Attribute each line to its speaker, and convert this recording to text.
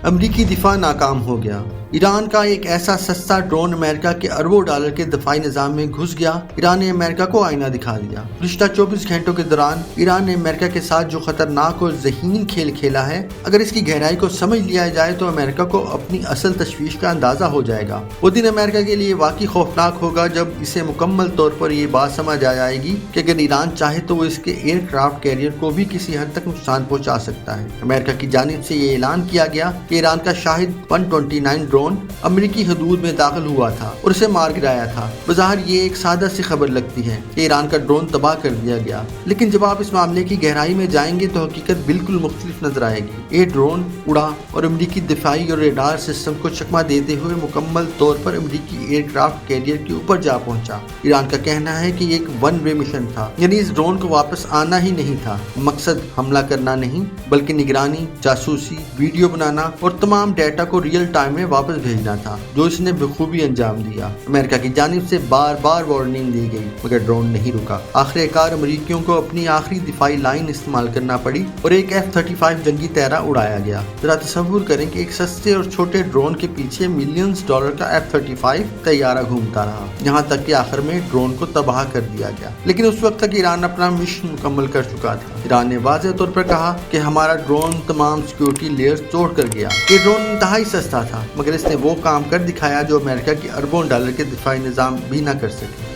Speaker 1: امریکی دفاع ناکام ہو گیا۔ ایران کا ایک ایسا سستا ڈرون امریکہ کے اربوں ڈالر کے دفاعی نظام میں گھس گیا۔ ایران نے امریکہ کو آئینہ دکھا دیا۔ گزشتہ 24 گھنٹوں کے دوران ایران نے امریکہ کے ساتھ جو خطرناک اور ذہین کھیل کھیلا ہے، اگر اس کی گہرائی کو سمجھ لیا جائے تو امریکہ کو اپنی اصل تشویش کا اندازہ ہو جائے گا۔ وہ دن امریکہ کے لیے واقعی خوفناک ہوگا جب اسے مکمل طور پر یہ بات سمجھ آ جائے گی کہ اگر ایران چاہے تو وہ اس کے ایئر کرافٹ کیریئر کو بھی کسی حد تک نقصان پہنچا سکتا ہے۔ امریکہ کی جانب سے یہ اعلان کیا گیا کہ ایران کا شاہد 129 ڈرون امریکی حدود میں داخل ہوا تھا اور اسے مار گرایا تھا۔ بظاہر یہ ایک سادہ سی خبر لگتی ہے کہ ایران کا ڈرون تباہ کر دیا گیا، لیکن جب آپ اس معاملے کی گہرائی میں جائیں گے تو حقیقت بالکل مختلف نظر آئے گی۔ یہ ڈرون اڑا اور امریکی دفاعی اور ریڈار سسٹم کو چکما دیتے ہوئے مکمل طور پر امریکی ایئر کرافٹ کیریئر کے اوپر جا پہنچا۔ ایران کا کہنا ہے کہ یہ ایک ون وے مشن تھا، یعنی اس ڈرون کو واپس آنا ہی نہیں تھا۔ مقصد حملہ کرنا نہیں بلکہ نگرانی، جاسوسی، ویڈیو بنانا اور تمام ڈیٹا کو ریئل ٹائم میں واپس بھیجنا تھا، جو اس نے بخوبی انجام دیا۔ امریکہ کی جانب سے بار بار وارننگ دی گئی مگر ڈرون نہیں رکا۔ آخر کار امریکیوں کو اپنی آخری دفاعی لائن استعمال کرنا پڑی اور ایک F-35 جنگی طیارہ اڑایا گیا۔ ذرا تصور کریں کہ ایک سستے اور چھوٹے ڈرون کے پیچھے ملینز ڈالر کا F-35 طیارہ گھومتا رہا، یہاں تک کہ آخر میں ڈرون کو تباہ کر دیا گیا۔ لیکن اس وقت تک ایران اپنا مشن مکمل کر چکا تھا۔ ایران نے واضح طور پر کہا کہ ہمارا ڈرون تمام سیکیورٹی لیئرز توڑ کر گیا۔ یہ ڈرون انتہائی سستا تھا مگر اس نے وہ کام کر دکھایا جو امریکہ کے اربوں ڈالر کے دفاعی نظام بھی نہ کر سکے۔